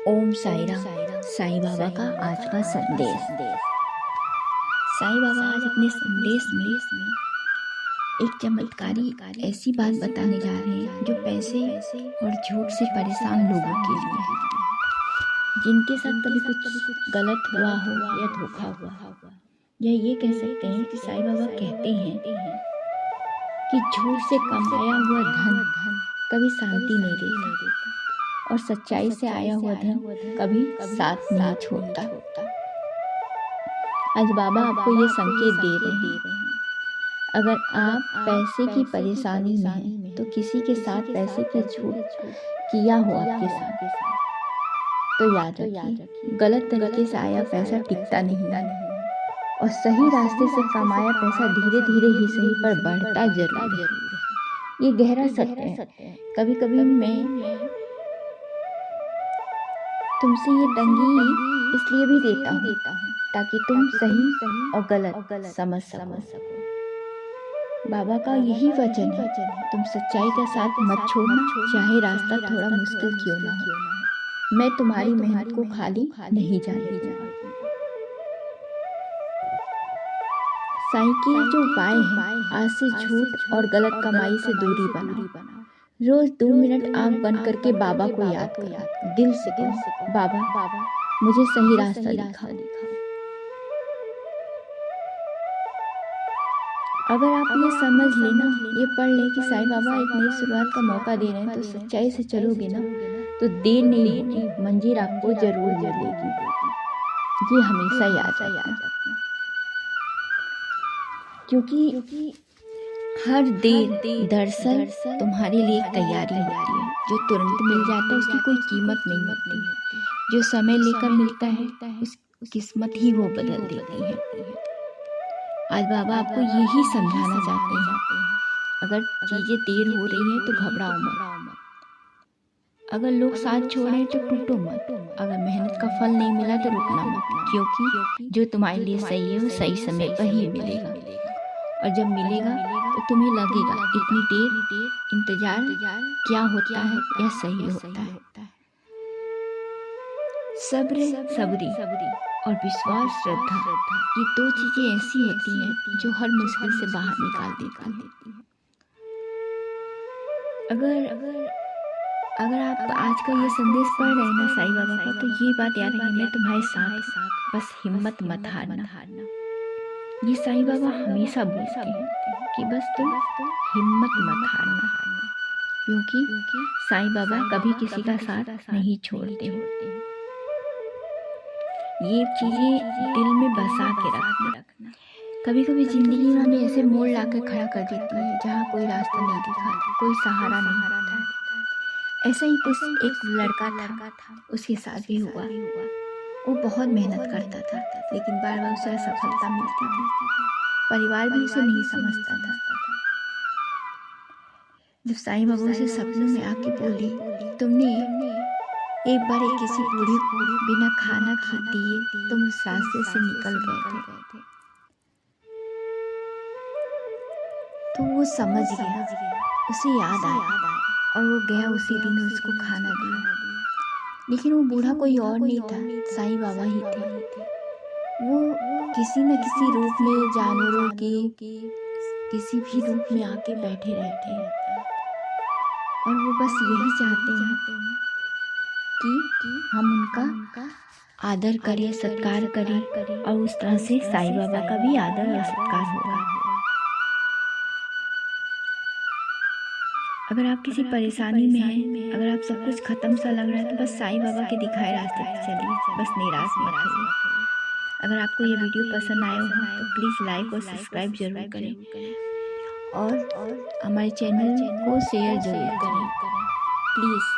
ओम साई राम। साईं बाबा का आज का संदेश। साईं बाबा आज अपने संदेश में एक चमत्कारी ऐसी बात बताने जा रहे हैं जो पैसे और झूठ से परेशान लोगों के लिए है, जिनके साथ कभी कुछ गलत हुआ हो या धोखा हुआ हो। या ये कह सकते हैं कि साईं बाबा कहते हैं कि झूठ से कमाया हुआ धन कभी शांति नहीं देता और सच्चाई से आया हुआ धन कभी साथ नहीं छोड़ता। आज बाबा आपको ये संकेत दे रहे हैं, अगर आप पैसे की परेशानी में हैं तो किसी के साथ पैसे की झूठ किया हो आपके साथ, तो याद रखिए गलत तरीके से आया पैसा टिकता नहीं है और सही रास्ते से कमाया पैसा धीरे धीरे ही सही पर बढ़ता जरूर है। ये गहरा सत्य है। कभी कभी मैं तुमसे ये तंगी इसलिए भी देता हूँ ताकि तुम सही और गलत समझ सको। बाबा का यही वचन है, तुम सच्चाई का साथ मत छोड़ना, चाहे रास्ता थोड़ा मुश्किल क्यों ना हो। मैं तुम्हारी मेहनत को खाली नहीं जाने दूंगा। साईं के जो उपाय हैं, आज से झूठ और गलत कमाई से दूरी बनाओ। रोज 2 मिनट आंख बंद करके बाबा को याद करो, दिल से कहो, बाबा मुझे सही रास्ता दिखाओ। अगर आप ये समझ लेना, ये पढ़ ले कि साईं बाबा एक नई शुरुआत का मौका दे रहे हैं, तो सच्चाई से चलोगे ना तो देर नहीं होगी, मंजिल आपको जरूर मिलेगी। ये हमेशा याद रखना, क्योंकि हर देर दरअसल तुम्हारे लिए एक तैयारी होती है। जो तुरंत मिल जाता है उसकी कोई कीमत नहीं होती, जो समय लेकर मिलता है उस किस्मत ही वो बदल देती है। आज बाबा आपको यही समझाना चाहते हैं, अगर चीजें देर हो रही है तो घबराओ मत, अगर लोग साथ छोड़े तो टूटो मत, अगर मेहनत का फल नहीं मिला तो रुकना मत, क्योंकि जो तुम्हारे लिए सही है वो सही समय पर ही मिलेगा। और जब मिलेगा तो तुम्हें लगेगा इतनी देर इंतजार क्या होता है या सही होता है। सब्र, सबरी और विश्वास, श्रद्धा, ये 2 चीजें ऐसी होती हैं जो हर मुश्किल से बाहर निकाल देती हैं। अगर आप आज का ये संदेश पढ़ रहे हैं ना साईं बाबा का, तो ये बात याद है कि मैं तुम्हारे साथ, बस हिम्मत मत हारना। ये साईं बाबा हमेशा बोलते हैं कि बस तुम हिम्मत मत हारना, क्योंकि साईं बाबा कभी किसी का साथ नहीं छोड़ते। ये चीजें दिल में बसा के रखना। कभी कभी जिंदगी में हमें ऐसे मोड़ लाकर खड़ा कर देती है जहाँ कोई रास्ता नहीं दिखा, कोई सहारा नहीं होता है। ऐसा ही कुछ एक लड़का था, उसके साथ भी हुआ। वो बहुत मेहनत करता था लेकिन बार बार उसे असफलता मिलती थी। परिवार भी उसे नहीं समझता था। जब साईं बाबा उसे सपनों में आके बोली, तुमने एक बार किसी बूढ़े को बिना खाना दिए तुम उस रास्ते से निकल गए थे, तो वो समझ गया, उसे याद आया और वो गया उसी दिन उसको खाना दिया। लेकिन वो बूढ़ा कोई और नहीं था, साईं बाबा ही थे। वो किसी न किसी रूप में, जानवरों के किसी भी रूप में आके बैठे रहते हैं और वो बस यही चाहते हैं कि हम उनका आदर करें, सत्कार करें और उस तरह से साईं बाबा का भी आदर और सत्कार होगा। अगर आप किसी परेशानी में हैं, अगर आप सब कुछ खत्म सा लग रहा है, तो बस साईं बाबा के दिखाए रास्ते पर चलिए, बस निराश मत होइए। अगर आपको ये वीडियो पसंद आया हो तो प्लीज़ लाइक और सब्सक्राइब जरूर करें और हमारे चैनल को शेयर जरूर करें, प्लीज़।